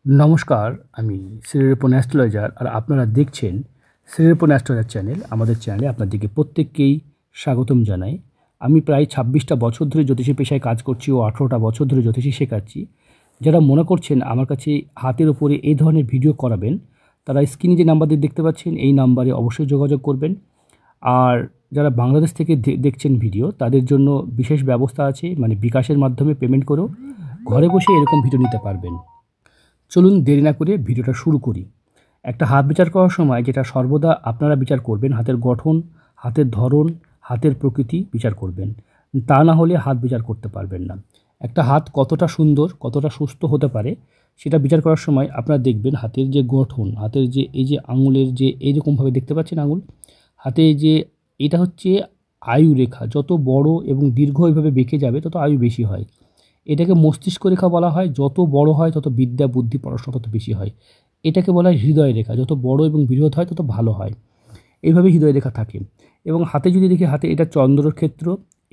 নমস্কার, আমি শ্রীরূপন অ্যাস্ট্রোলজার আর আপনারা দেখছেন শ্রীরূপন অ্যাস্ট্রোলজার চ্যানেল। আমাদের চ্যানেলে আপনাদেরকে প্রত্যেককেই স্বাগতম জানাই। আমি প্রায় ২৬টা বছর ধরে জ্যোতিষী পেশায় কাজ করছি ও ১৮টা বছর ধরে জ্যোতিষী শেখাচ্ছি। যারা মনে করছেন আমার কাছে হাতের ওপরে এই ধরনের ভিডিও করাবেন, তারা স্ক্রিনে যে নাম্বার দিয়ে দেখতে পাচ্ছেন এই নাম্বারে অবশ্যই যোগাযোগ করবেন। আর যারা বাংলাদেশ থেকে দেখছেন ভিডিও, তাদের জন্য বিশেষ ব্যবস্থা আছে, মানে বিকাশের মাধ্যমে পেমেন্ট করেও ঘরে বসে এরকম ভিডিও নিতে পারবেন। চলুন দেরি না করে ভিডিওটা শুরু করি। একটা হাত বিচার করার সময় যেটা সর্বদা আপনারা বিচার করবেন, হাতের গঠন, হাতের ধরন, হাতের প্রকৃতি বিচার করবেন। তা না হলে হাত বিচার করতে পারবেন না। একটা হাত কতটা সুন্দর, কতটা সুস্থ হতে পারে সেটা বিচার করার সময় আপনারা দেখবেন হাতের যে গঠন, হাতের যে এই যে আঙুলের যে এইরকমভাবে দেখতে পাচ্ছেন আঙুল, হাতে যে এটা হচ্ছে আয়ু রেখা। যত বড় এবং দীর্ঘ এইভাবে বেঁকে যাবে তত আয়ু বেশি হয়। এটাকে মস্তিষ্ক রেখা বলা হয়। যত বড় হয় তত বিদ্যা, বুদ্ধি, পড়াশোনা তত বেশি হয়। এটাকে বলা হয় হৃদয় রেখা। যত বড় এবং বৃহৎ হয় তত ভালো হয়। এইভাবে হৃদয় রেখা থাকে। এবং হাতে যদি দেখি, হাতে এটা চন্দ্রের ক্ষেত্র,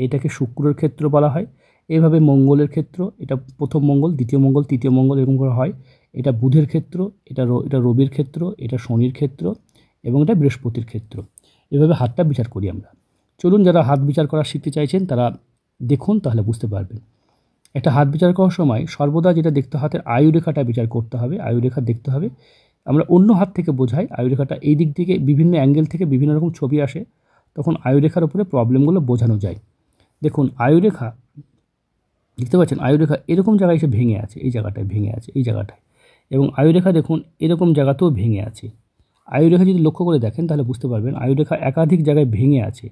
এটাকে শুক্রের ক্ষেত্র বলা হয়। এইভাবে মঙ্গলের ক্ষেত্র, এটা প্রথম মঙ্গল, দ্বিতীয় মঙ্গল, তৃতীয় মঙ্গল, এরকম করে হয়। এটা বুধের ক্ষেত্র, এটা রবির ক্ষেত্র, এটা শনির ক্ষেত্র এবং এটা বৃহস্পতির ক্ষেত্র। এভাবে হাতটা বিচার করি আমরা। চলুন, যারা হাত বিচার করা শিখতে চাইছেন তারা দেখুন, তাহলে বুঝতে পারবেন। একটা হাত বিচার করার সময় সর্বদা যেটা দেখতে, হাতের আয়ুরেখাটা বিচার করতে হবে। আয়ুরেখা দেখতে হবে। আমরা অন্য হাত থেকে বোঝাই আয়ুরেখাটা এই দিক থেকে, বিভিন্ন অ্যাঙ্গেল থেকে বিভিন্ন রকম ছবি আসে, তখন আয়ুরেখার উপরে প্রবলেমগুলো বোঝানো যায়। দেখুন আয়ুরেখা দেখতে পাচ্ছেন, আয়ুরেখা এরকম জায়গায় এসে ভেঙে আছে, এই জায়গাটায় ভেঙে আছে, এই জায়গাটায়। এবং আয়ুরেখা দেখুন এরকম জায়গাতেও ভেঙে আছে। আয়ুরেখা যদি লক্ষ্য করে দেখেন তাহলে বুঝতে পারবেন আয়ুরেখা একাধিক জায়গায় ভেঙে আছে।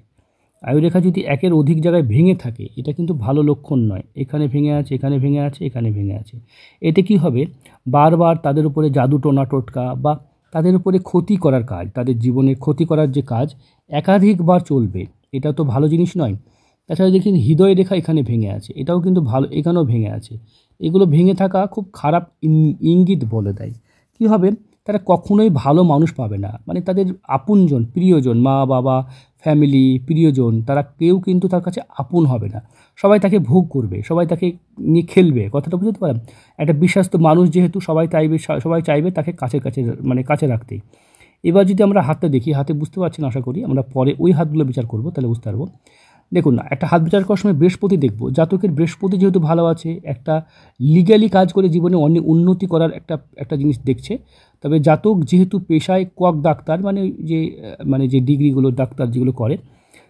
আয়ুরেখা যদি একের অধিক জায়গায় ভেঙে থাকে, এটা কিন্তু ভালো লক্ষণ নয়। এখানে ভেঙে আছে, এখানে ভেঙে আছে, এখানে ভেঙে আছে। এতে কি হবে, বারবার তাদের উপরে জাদু টোনা টোটকা বা তাদের উপরে ক্ষতি করার কাজ, তাদের জীবনে ক্ষতি করার যে কাজ একাধিকবার চলবে। এটা তো ভালো জিনিস নয়। তাছাড়া দেখুন হৃদয় রেখা এখানে ভেঙে আছে, এটাও কিন্তু ভালো, এখানেও ভেঙে আছে। এগুলো ভেঙে থাকা খুব খারাপ ইঙ্গিত বলে দেয়। কী হবে, তারা কখনোই ভালো মানুষ পাবে না। মানে তাদের আপনজন, প্রিয়জন, মা বাবা, ফ্যামিলি, প্রিয়জন, তারা কেউ কিন্তু তার কাছে আপন হবে না। সবাই তাকে ভোগ করবে, সবাই তাকে নিয়ে খেলবে। কথাটা বুঝতে পারেন? একটা বিশ্বাস্ত মানুষ যেহেতু, সবাই চাইবে তাকে কাছে মানে কাছে রাখতেই। এবার যদি আমরা হাতটা দেখি, হাতে বুঝতে পারছেন আশা করি, আমরা পরে ওই হাতগুলো বিচার করব, তাহলে বুঝতে পারবো। দেখুন না, একটা হাত বিচার করার সময় বৃহস্পতি দেখব। জাতকের বৃহস্পতি যেহেতু ভালো আছে, একটা লিগ্যালি কাজ করে জীবনে অনেক উন্নতি করার একটা জিনিস দেখছে। তবে জাতক যেহেতু পেশায় ডাক্তার, মানে যে ডিগ্রিগুলো ডাক্তার যেগুলো করে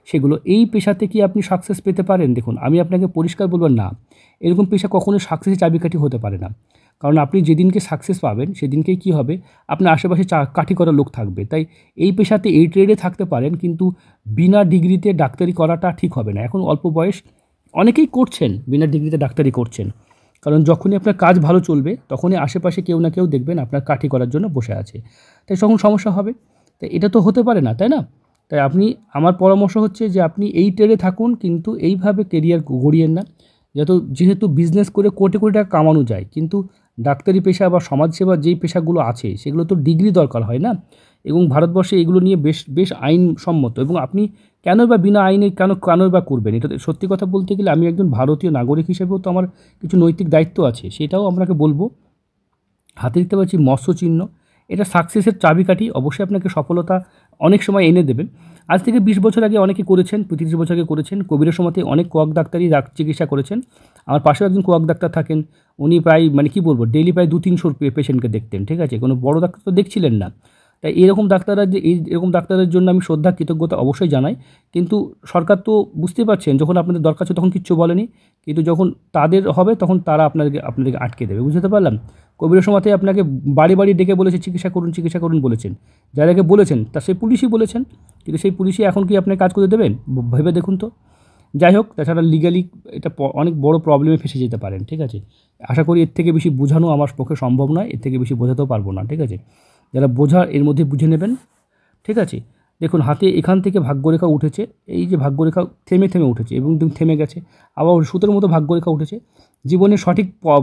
সেগুলো, এই পেশাতে কি আপনি সাকসেস পেতে পারেন? দেখুন, আমি আপনাকে পরিষ্কার বলবো না, এরকম পেশা কখনোই সাকসেসের চাবিকাঠি হতে পারে না। কারণ আপনি যেদিনকে সাকসেস পাবেন সেদিনকেই কী হবে, আপনার আশেপাশে কাঠি করা লোক থাকবে। তাই এই পেশাতে, এই ট্রেডে থাকতে পারেন, কিন্তু বিনা ডিগ্রিতে ডাক্তারি করাটা ঠিক হবে না। এখন অল্প বয়স, অনেকেই করছেন বিনা ডিগ্রিতে ডাক্তারি করছেন। কারণ যখনই আপনার কাজ ভালো চলবে তখনই আশেপাশে কেউ না কেউ দেখবেন আপনার কাঠি করার জন্য বসে আছে। তাই তখন সমস্যা হবে। তাই এটা তো হতে পারে না, তাই না? তাই আমার পরামর্শ হচ্ছে যে আপনি এই ট্রেডে থাকুন, কিন্তু এইভাবে কেরিয়ার গড়িয়েন না। যেহেতু বিজনেস করে কোটি কোটি টাকা কামানো যায়, কিন্তু ডাক্তারি পেশা বা সমাজসেবা যেই পেশাগুলো আছে সেগুলো তো ডিগ্রি দরকার হয় না। এবং ভারতবর্ষে এগুলো নিয়ে বেশ বেশ আইনসম্মত। এবং আপনি কেনই বা বিনা আইনে কেনই বা করবেন? এটা সত্যি কথা বলতে গেলে, আমি একজন ভারতীয় নাগরিক হিসেবেও তো আমার কিছু নৈতিক দায়িত্ব আছে, সেটাও আপনাকে বলবো। হাতে দেখতে পাচ্ছি মৎস্য চিহ্ন, এটা সাকসেসের চাবিকাঠি। অবশ্যই আপনাকে সফলতা অনেক সময় এনে দেবে। আজ থেকে 20 বছর আগে অনেকে করেছেন, 30 বছর আগে করেছেন। কোভিডের সময়তে অনেক ডাক্তারই চিকিৎসা করেছেন। আমার পাশেও একজন ডাক্তার থাকেন। উনি প্রায়, মানে কি বলবো, ডেইলি প্রায় 200-300 পেশেন্টকে দেখতেন। ঠিক আছে, কোনো বড় ডাক্তার তো দেখছিলেন না। তাই এরকম ডাক্তারের জন্য আমি শ্রদ্ধা, কৃতজ্ঞতা অবশ্যই জানাই। কিন্তু সরকার তো বুঝতেই পারছেন, যখন আপনাদের দরকার ছিল তখন কিচ্ছু বলেনি, কিন্তু যখন তাদের হবে তখন তারা আপনাদেরকে আটকে দেবে। বুঝতে পারলাম? কোভিডের সময়তে আপনাকে বাড়ি বাড়ি ডেকে বলেছে চিকিৎসা করুন বলেছেন। যারাকে বলেছেন তা সেই পুলিশই বলেছেন, কিন্তু সেই পুলিশই এখন কি আপনাকে কাজ করতে দেবেন? ভেবে দেখুন তো। যাই হোক, তাছাড়া লিগ্যালি এটা অনেক বড় প্রবলেমে ফেসে যেতে পারেন। ঠিক আছে, আশা করি এর থেকে বেশি বোঝানো আমার পক্ষে সম্ভব নয়, এর থেকে বেশি বোঝাতেও পারবো না। ঠিক আছে, যারা বোঝার এর মধ্যে বুঝে নেবেন। ঠিক আছে, দেখুন হাতে এখান থেকে ভাগ্যরেখা উঠেছে, এই যে ভাগ্যরেখা থেমে থেমে উঠেছে এবং থেমে গেছে, আবার সুতোর মতো ভাগ্যরেখা উঠেছে। জীবনে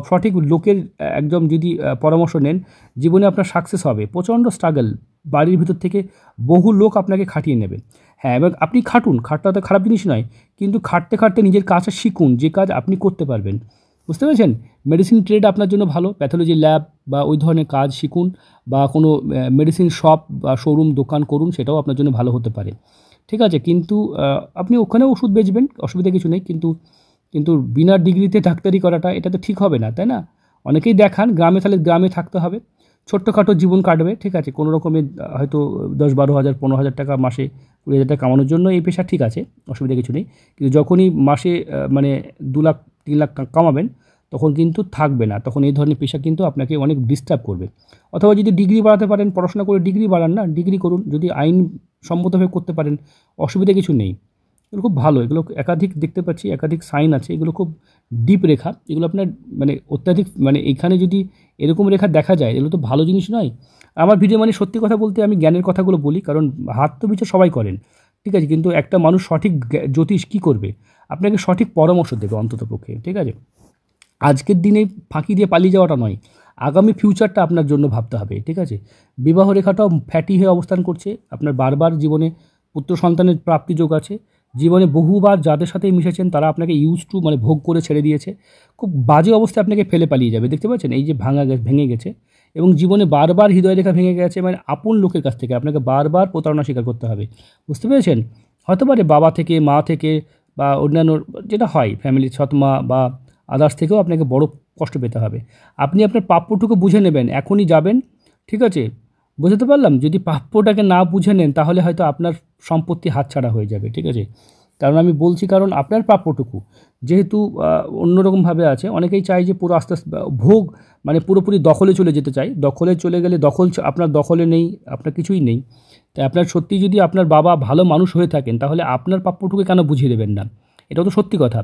সঠিক লোকের একদম যদি পরামর্শ নেন, জীবনে আপনার সাকসেস হবে। প্রচণ্ড স্ট্রাগল, বাড়ির ভিতর থেকে বহু লোক আপনাকে খাটিয়ে নেবে। হ্যাঁ, এবং আপনি খাটুন, খাটটা তো খারাপ জিনিস নয়, কিন্তু খাটতে খাটতে নিজের কাজটা শিখুন, যে কাজ আপনি করতে পারবেন। বুঝতে পেরেছেন? মেডিসিন ট্রেড আপনার জন্য ভালো, প্যাথোলজি ল্যাব বা ওই ধরনের কাজ শিখুন বা কোনো মেডিসিন শপ বা শোরুম দোকান করুন, সেটাও আপনার জন্য ভালো হতে পারে। ঠিক আছে? কিন্তু আপনি ওখানেও ওষুধ বেচবেন, অসুবিধা কিছু নেই। কিন্তু কিন্তু বিনা ডিগ্রিতে ডাক্তারি করাটা এটা তো ঠিক হবে না, তাই না? অনেকেই দেখান গ্রামে, তাহলে গ্রামে থাকতে হবে। ছোট্টখাটো জীবন কাটবে, ঠিক আছে? কোনো রকমে হয়তো 10-12 হাজার 15,000 টাকা মাসে 20,000 টাকা কামানোর জন্য এই পেশা ঠিক আছে, অসুবিধা কিছু নেই। কিন্তু যখনই মাসে মানে 2 লাখ 3 লাখ কামাবেন, তখন কিন্তু থাকবে না। তখন এই ধরনের পেশা কিন্তু আপনাকে অনেক ডিস্টার্ব করবে। অথবা যদি ডিগ্রি বাড়াতে পারেন, পড়াশোনা করে ডিগ্রি বাড়ান না, ডিগ্রি করুন। যদি আইনসম্মতভাবে করতে পারেন, অসুবিধা কিছু নেই। এগুলো খুব ভালো, এগুলো একাধিক দেখতে পাচ্ছি, একাধিক সাইন আছে, এগুলো খুব ডিপ রেখা। এগুলো আপনার মানে অত্যাধিক মানে এখানে যদি এরকম রেখা দেখা যায়, এগুলো তো ভালো জিনিস নয়। আমার ভিডিও মানে সত্যি কথা বলতে আমি জ্ঞানের কথাগুলো বলি, কারণ হাত তো বিচার সবাই করেন, ঠিক আছে? কিন্তু একটা মানুষ সঠিক জ্যোতিষ কী করবে? আপনাকে সঠিক পরামর্শ দেবে অন্ততপক্ষে, ঠিক আছে? আজকের দিনে ফাঁকি দিয়ে পালিয়ে যাওয়াটা নয়, আগামী ফিউচারটা আপনার জন্য ভাবতে হবে, ঠিক আছে? বিবাহ রেখাটাও ফ্যাটি হয়ে অবস্থান করছে, আপনার বারবার জীবনে পুত্র সন্তানের প্রাপ্তি যোগ আছে। জীবনে বহুবার যাদের সাথে মিশেছেন তারা আপনাকে মানে ভোগ করে ছেড়ে দিয়েছে। খুব বাজে অবস্থায় আপনাকে ফেলে পালিয়ে যাবে, দেখতে পাচ্ছেন? এই যে ভেঙে গেছে এবং জীবনে বারবার হৃদয় রেখা ভেঙে গেছে, মানে আপন লোকের কাছ থেকে আপনাকে বারবার প্রতারণা স্বীকার করতে হবে, বুঝতে পেরেছেন? হতে পারে বাবা থেকে, মা থেকে বা অন্যান্য যেটা হয় ফ্যামিলির সৎমা বা আদার্স থেকেও আপনাকে বড় কষ্ট পেতে হবে। আপনি আপনার প্রাপ্যটুকু বুঝে নেবেন, এখনই যাবেন, ঠিক আছে? বোঝাতে পারলাম? যদি প্রাপ্যটাকে না বুঝে নেন, তাহলে হয়তো আপনার সম্পত্তি হাতছাড়া হয়ে যাবে, ঠিক আছে? কারণ আমি বলছি, কারণ আপনার প্রাপ্যটুকু যেহেতু অন্যরকমভাবে আছে, অনেকেই চায় যে পুরো আস্তে আস্তে ভোগ মানে পুরোপুরি দখলে চলে যেতে চায়। দখলে চলে গেলে আপনার দখলে নেই, আপনার কিছুই নেই। তাই আপনার সত্যিই যদি আপনার বাবা ভালো মানুষ হয়ে থাকেন, তাহলে আপনার প্রাপ্যটুকু কেন বুঝিয়ে দেবেন না? এটাও তো সত্যি কথা।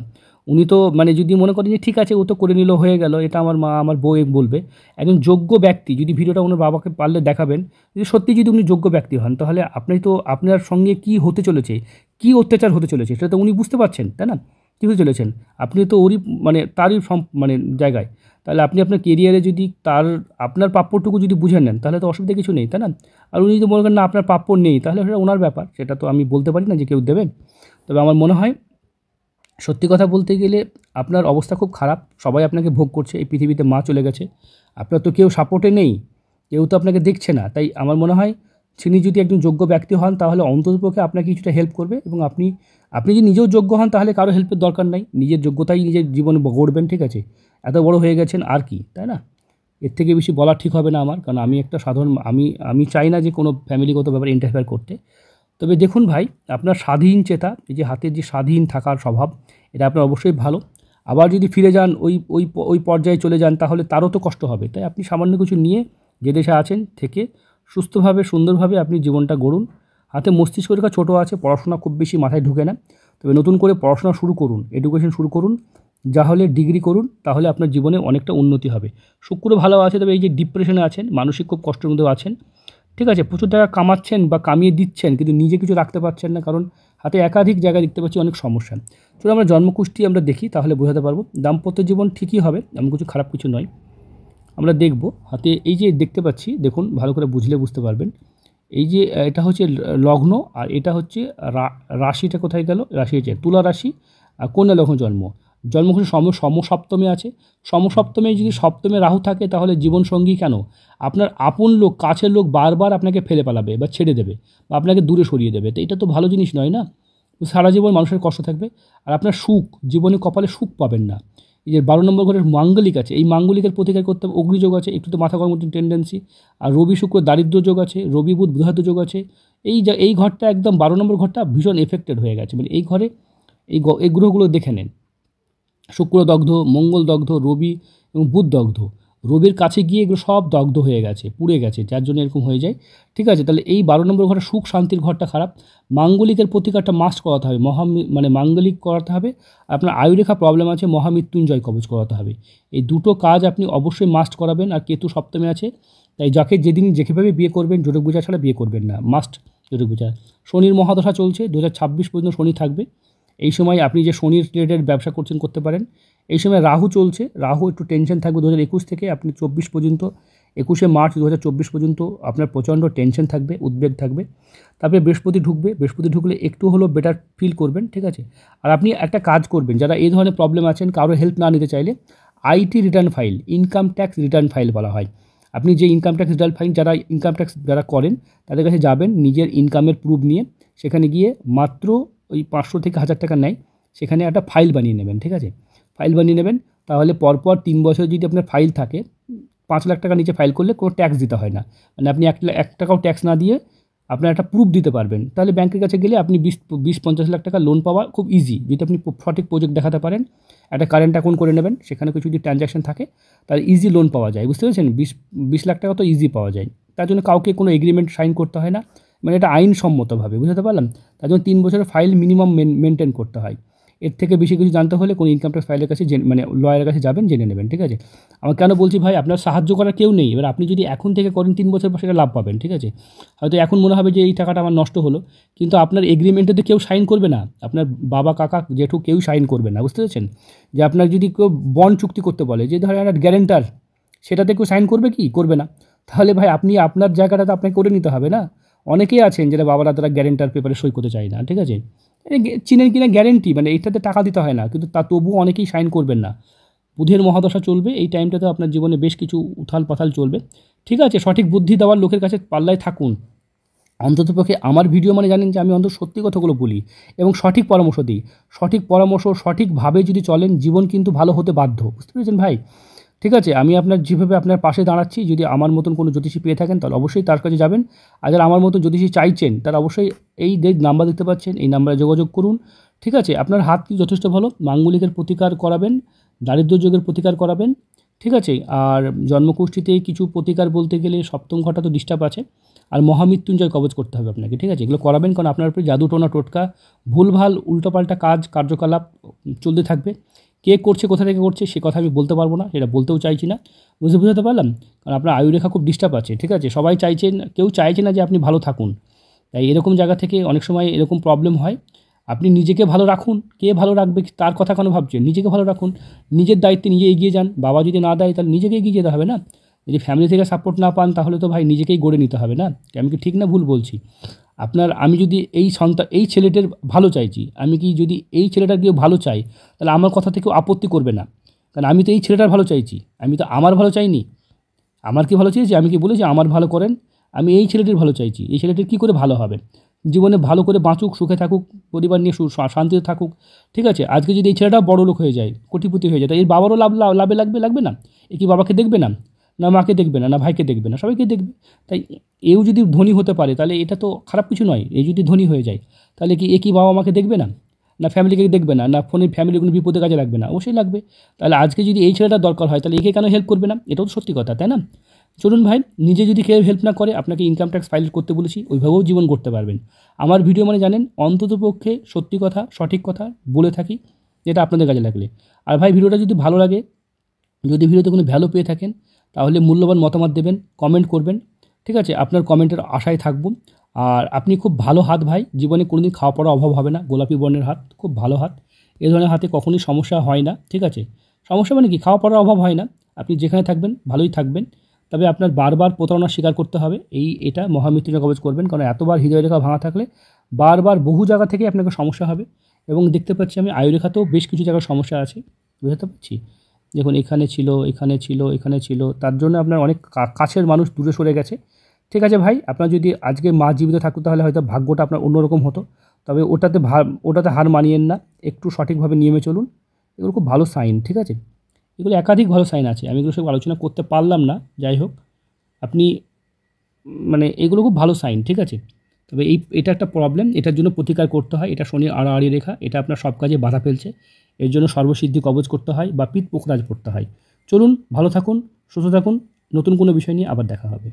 উনি তো মানে যদি মনে করেন যে ঠিক আছে ও তো করে নিল, হয়ে গেল, এটা আমার মা আমার বউ বলবে। একজন যোগ্য ব্যক্তি যদি ভিডিওটা ওনার বাবাকে পারলে দেখাবেন, যদি সত্যি যদি উনি যোগ্য ব্যক্তি হন, তাহলে আপনি তো আপনার সঙ্গে কী হতে চলেছে, কী অত্যাচার হতে চলেছে, সেটা তো উনি বুঝতে পারছেন, তাই না? কী হতে চলেছেন আপনি তো ওরই মানে তারই মানে জায়গায়। তাহলে আপনি আপনার কেরিয়ারে যদি আপনার প্রাপ্যটুকু যদি বুঝে নেন, তাহলে তো অসুবিধা কিছু নেই, তাই না? আর উনি যদি মনে করেন না আপনার প্রাপ্য নেই, তাহলে সেটা ওনার ব্যাপার, সেটা তো আমি বলতে পারি না যে কেউ দেবেন। তবে আমার মনে হয় সত্যি কথা বলতে গেলে আপনার অবস্থা খুব খারাপ, সবাই আপনাকে ভোগ করছে, এই পৃথিবীতে মা চলে গেছে, আপনার তো কেউ সাপোর্টে নেই, কেউ তো আপনাকে দেখছে না। তাই আমার মনে হয় তিনি যদি একজন যোগ্য ব্যক্তি হন, তাহলে অন্ততপক্ষে আপনাকে কিছুটা হেল্প করবে। এবং আপনি যদি নিজেও যোগ্য হন, তাহলে কারো হেল্পের দরকার নাই, নিজের যোগ্যতাই নিজের জীবনে গড়বেন, ঠিক আছে? এত বড় হয়ে গেছেন আর কি, তাই না? এর থেকে বেশি বলা ঠিক হবে না আমার, কারণ আমি একটা সাধারণ আমি চাই না যে কোনো ফ্যামিলিগত ব্যাপারে ইন্টারফেয়ার করতে। তবে দেখুন ভাই, আপনার স্বাধীন চেতা, এই যে হাতের যে স্বাধীন থাকার স্বভাব, এটা আপনার অবশ্যই ভালো। আবার যদি ফিরে যান ওই পর্যায়ে চলে যান, তাহলে তারও তো কষ্ট হবে। তাই আপনি সামান্য কিছু নিয়ে যে দেশে আছেন থেকে সুস্থভাবে সুন্দরভাবে আপনি জীবনটা গড়ুন। হাতে মস্তিষ্ক রেখা ছোটো আছে, পড়াশোনা খুব বেশি মাথায় ঢুকে না। তবে নতুন করে পড়াশোনা শুরু করুন, এডুকেশন শুরু করুন, যা হলে ডিগ্রি করুন, তাহলে আপনার জীবনে অনেকটা উন্নতি হবে। শুক্র ভালো আছে, তবে এই যে ডিপ্রেশনে আছেন, মানসিক খুব কষ্টের মধ্যেও আছেন, ঠিক আছে? প্রচুর টাকা কামাচ্ছেন বা কামিয়ে দিচ্ছেন, কিন্তু নিজে কিছু রাখতে পারছেন না, কারণ হাতে একাধিক জায়গায় দেখতে পাচ্ছি অনেক সমস্যা। চলো আমরা জন্মকুষ্টি আমরা দেখি, তাহলে বোঝাতে পারবো। দাম্পত্য জীবন ঠিকই হবে, এমন কিছু খারাপ কিছু নয়। আমরা দেখব হাতে এই যে দেখতে পাচ্ছি, দেখুন ভালো করে বুঝলে বুঝতে পারবেন। এই যে এটা হচ্ছে লগ্ন, আর এটা হচ্ছে রাশিটা কোথায় গেল? রাশি হচ্ছে তুলা রাশি, আর কন্যা লগ্ন জন্ম। জন্মকুষ্টি সমসপ্তমে আছে। সমসপ্তমে যদি সপ্তমে রাহু থাকে, তাহলে জীবনসঙ্গী কেন, আপনার আপন লোক, কাছের লোক বারবার আপনাকে ফেলে পালাবে বা ছেড়ে দেবে বা আপনাকে দূরে সরিয়ে দেবে। তো এটা তো ভালো জিনিস নয় না। সারা জীবন মানুষের কষ্ট থাকবে, আর আপনার সুখ, জীবনে কপালে সুখ পাবেন না। এই যে 12 নম্বর ঘরের মাঙ্গলিক আছে, এই মাঙ্গলিকের প্রতিকার করতে হবে। অগ্নিযোগ আছে, একটু তো মাথা গরমের টেন্ডেন্সি, আর রবি শুক্র দারিদ্র যোগ আছে, রবি বুধ বৃহৎ যোগ আছে। এই ঘরটা একদম 12 নম্বর ঘরটা ভীষণ এফেক্টেড হয়ে গেছে। মানে এই ঘরে এই গ্রহগুলো দেখে নেন, শুক্র দগ্ধ, মঙ্গল দগ্ধ, রবি এবং বুধ দগ্ধ। রবির কাছে গিয়ে এগুলো সব দগ্ধ হয়ে গেছে, পুড়ে গেছে, যার জন্য এরকম হয়ে যায়, ঠিক আছে? তাহলে এই 12 নম্বর ঘরটা সুখ শান্তির ঘরটা খারাপ। মাঙ্গলিকের প্রতিকারটা মাস্ট করাতে হবে, মানে মাঙ্গলিক করাতে হবে। আপনার আয়ুরেখা প্রবলেম আছে, মহামৃত্যুঞ্জয় কবচ করাতে হবে। এই দুটো কাজ আপনি অবশ্যই মাস্ট করাবেন। আর কেতু সপ্তমে আছে, তাই যাকে যেদিন যেভাবে বিয়ে করবেন, জোটক বিচার ছাড়া বিয়ে করবেন না, মাস্ট জোটক বিচার। শনির মহাদশা চলছে, 2026 পর্যন্ত শনি থাকবে। এই সময় আপনি যে শনির রিলেটেড ব্যবসা করতে পারেন। এই সময় রাহু চলছে, রাহু একটু টেনশন থাকবে 2021 থেকে আপনি 24 পর্যন্ত, 21শে মার্চ 2024 পর্যন্ত আপনার প্রচণ্ড টেনশন থাকবে, উদ্বেগ থাকবে। তারপরে বৃহস্পতি ঢুকবে, বৃহস্পতি ঢুকলে একটু হলেও বেটার ফিল করবেন, ঠিক আছে? আর আপনি একটা কাজ করবেন, যারা এই ধরনের প্রবলেম আছেন, কারো হেল্প না নিতে চাইলে IT return file, income tax return file বলা হয়। আপনি যে ইনকাম ট্যাক্স রিটার্ন ফাইল যারা করেন তাদের কাছে যাবেন, নিজের ইনকামের প্রুফ নিয়ে সেখানে গিয়ে মাত্র ওই 500 থেকে 1000 টাকা নেয়, সেখানে একটা ফাইল বানিয়ে নেবেন। ঠিক আছে, ফাইল বানিয়ে নেবেন, তাহলে পরপর 3 বছর যদি আপনার ফাইল থাকে, 5 লাখ টাকা নিচে ফাইল করলে কোনো ট্যাক্স দিতে হয় না। মানে আপনি 1 টাকাও ট্যাক্স না দিয়ে আপনার একটা প্রুফ দিতে পারবেন। তাহলে ব্যাংকের কাছে গেলে আপনি 20-50 লাখ টাকা লোন পাওয়া খুব ইজি, যদি আপনি সঠিক প্রজেক্ট দেখাতে পারেন। একটা কারেন্ট অ্যাকাউন্ট করে নেবেন, সেখানে কিছু যদি ট্রানজ্যাকশন থাকে তাহলে ইজি লোন পাওয়া যায়। বুঝতে পেরেছেন, 20 লাখ টাকা তো ইজি পাওয়া যায়। তার জন্য কাউকে কোনো এগ্রিমেন্ট সাইন করতে হয় না, মানে এটা আইনসম্মতভাবে, বুঝতে পারলাম। তার জন্য 3 বছরের ফাইল মিনিমাম মেনটেন করতে হয়। এর থেকে বেশি কিছু জানতে হলে কোনো ইনকাম ট্যাক্স ফাইলের কাছে মানে লয়ারের কাছে যাবেন, জেনে নেবেন। ঠিক আছে, আমি কেন বলছি ভাই, আপনার সাহায্য করার কেউ নেই। এবার আপনি যদি এখন থেকে করেন 3 বছর পর সেটা লাভ পাবেন। ঠিক আছে, হয়তো এখন মনে হবে যে এই টাকাটা আমার নষ্ট হলো, কিন্তু আপনার এগ্রিমেন্টে তো কেউ সাইন করবে না, আপনার বাবা কাকা জেঠু কেউ সাইন করবে না। বুঝতে পেরেছেন, যে আপনার যদি কেউ বন্ড চুক্তি করতে বলে, যে ধরেন একটা গ্যারেন্টার, সেটাতে কেউ সাইন করবে কি, করবে না। তাহলে ভাই আপনি আপনার জায়গাটা তো আপনাকে করে নিতে হবে না। অনেকেই আছেন যারা বাবারা তারা গ্যারেন্টার পেপারে সই করতে চায় না। ঠিক আছে, চিনেন কিনা গ্যারেন্টি, মানে এইটাতে টাকা দিতে হয় না, কিন্তু তা তবুও অনেকেই সাইন করবেন না। বুধের মহাদশা চলবে এই টাইমটাতে, আপনার জীবনে বেশ কিছু উথাল পাথাল চলবে। ঠিক আছে, সঠিক বুদ্ধি দেওয়ার লোকের কাছে পাল্লায় থাকুন। অন্ততপক্ষে আমার ভিডিও মানে জানেন যে আমি অন্তত সত্যি কথাগুলো বলি এবং সঠিক পরামর্শ দিই। সঠিক পরামর্শ সঠিকভাবে যদি চলেন, জীবন কিন্তু ভালো হতে বাধ্য। বুঝতে পেরেছেন ভাই? ঠিক আছে, আমি আপনার যেভাবে আপনার পাশে দাঁড়াচ্ছি, যদি আমার মতন কোনো জ্যোতিষী পেয়ে থাকেন তাহলে অবশ্যই তার কাছে যাবেন। আর যারা আমার মতো জ্যোতিষী চাইছেন তারা অবশ্যই এই নাম্বার দেখতে পাচ্ছেন, এই নাম্বারে যোগাযোগ করুন। ঠিক আছে, আপনার হাত কি যথেষ্ট ভালো, মাঙ্গলিকের প্রতিকার করাবেন, দারিদ্র্য যোগের প্রতিকার করাবেন। ঠিক আছে, আর জন্মকুষ্ঠিতে কিছু প্রতিকার বলতে গেলে সপ্তম ঘটা তো ডিস্টার্ব আছে, আর মহামৃত্যুঞ্জয় কবচ করতে হবে আপনাকে। ঠিক আছে, এগুলো করাবেন, কারণ আপনার উপরে জাদু টোনা টোটকা ভুলভাল উল্টোপাল্টা কার্যকলাপ চলতে থাকবে। কে করছে, কোথা থেকে করছে, সে কথা আমি বলতে পারবো না, সেটা বলতেও চাইছি না। বুঝতে পারলাম, কারণ আপনার আয়ুরেখা খুব ডিস্টার্ব আছে। ঠিক আছে, সবাই চাইছেন, কেউ চাইছে না যে আপনি ভালো থাকুন। তাই এরকম জায়গা থেকে অনেক সময় এরকম প্রবলেম হয়। আপনি নিজেকে ভালো রাখুন, কে ভালো রাখবে তার কথা কেন ভাবছেন, নিজেকে ভালো রাখুন, নিজের দায়িত্বে নিজে এগিয়ে যান। বাবা যদি না দেয় তাহলে নিজেকে এগিয়ে যেতে হবে না। যদি ফ্যামিলি থেকে সাপোর্ট না পান তাহলে তো ভাই নিজেকেই গড়ে নিতে হবে না। আমি কি ঠিক না ভুল বলছি? আমি যদি এই ছেলেটার ভালো চাইছি, আমি কি যদি এই ছেলেটার কেউ ভালো চাই, তাহলে আমার কথা থেকেও আপত্তি করবে না, কারণ আমি তো এই ছেলেটার ভালো চাইছি, আমি তো আমার ভালো চাইনি। আমার কি ভালো চাইছি, আমি কি বলেছি আমার ভালো করেন? আমি এই ছেলেটির ভালো চাইছি। এই ছেলেটির কী করে ভালো হবে, জীবনে ভালো করে বাঁচুক, সুখে থাকুক, পরিবার নিয়ে শান্তিতে থাকুক। ঠিক আছে, আজকে যদি এই ছেলেটাও বড় লোক হয়ে যায়, কোটিপতি হয়ে যায়, তাই এর বাবারও লাভে লাগবে না? এ কি বাবাকে দেখবে না, না মাকে দেখবে না, না ভাইকে দেখবে না, সবাইকে দেখবে। তাই এও যদি ধনী হতে পারে তাহলে এটা তো খারাপ কিছু নয়। এই যদি ধনী হয়ে যায় তাহলে কি কি বাবা মাকে দেখবে না, না ফ্যামিলিকে দেখবে না, না ফ্যামিলি কোনো বিপদে কাজে লাগবে না? অবশ্যই লাগবে। তাহলে আজকে যদি এই ছেলেটার দরকার হয় তাহলে একে কেন হেল্প করবে না? এটাও তো সত্যি কথা, তাই না? চলুন ভাই, নিজে যদি কেউ হেল্প না করে, আপনাকে ইনকাম ট্যাক্স ফাইল করতে বলেছি, ওইভাবেও জীবন করতে পারবেন। আমার ভিডিও মানে জানেন অন্ততপক্ষে সত্যি কথা, সঠিক কথা বলে থাকি, যেটা আপনাদের কাজে লাগলে। আর ভাই ভিডিওটা যদি ভালো লাগে, যদি ভিডিওতে কোনো ভ্যালু পেয়ে থাকেন, তাহলে মূল্যবান মতামত দেবেন, কমেন্ট করবেন। ঠিক আছে, আপনার কমেন্টের আশায় থাকব। আর আপনি খুব ভালো হাত ভাই, জীবনে কোনোদিন খাওয়া পড়া অভাব হবে না। গোলাপি বর্ণের হাত, খুব ভালো হাত, এ ধরনের হাতে কখনোই সমস্যা হয় না। ঠিক আছে, সমস্যা মানে কি, খাওয়া পড়ার অভাব হয় না। আপনি যেখানে থাকবেন ভালোই থাকবেন, তবে আপনার বারবার প্রতারণার শিকার করতে হবে। এটা মহামৃত্যুঞ্জয় কবচ করবেন, কারণ এতবার হৃদয় রেখা ভাঙা থাকলে বারবার বহু জায়গা থেকে আপনাকে সমস্যা হবে। এবং দেখতে পাচ্ছি আমি আয়ুরেখাতেও বেশ কিছু জায়গায় সমস্যা আছে, বুঝতে পারছি। দেখুন এখানে ছিল, এখানে ছিল, এখানে ছিল, তার জন্য আপনার অনেক কাছের মানুষ দূরে সরে গেছে। ঠিক আছে ভাই, আপনার যদি আজকে মা জীবিত থাকতো তাহলে হয়তো ভাগ্যটা আপনার অন্যরকম হতো। তবে ওটাতে হার মানিয়েন না, একটু সঠিকভাবে নিয়মে চলুন। এগুলো খুব ভালো সাইন। ঠিক আছে, এগুলো একাধিক ভালো সাইন আছে, আমি এগুলো সব আলোচনা করতে পারলাম না। যাই হোক, আপনি মানে এগুলো খুব ভালো সাইন। ঠিক আছে, তবে এটা একটা প্রবলেম, এটার জন্য প্রতিকার করতে হয়। এটা শনির আড়াআড়ি রেখা, এটা আপনার সব কাজে বাধা ফেলছে। এর জন্য সর্বসিদ্ধি কবচ করতে হয় বা পিত পোখরাজ করতে হয়। চলুন, ভালো থাকুন, সুস্থ থাকুন, নতুন কোনো বিষয় নিয়ে আবার দেখা হবে।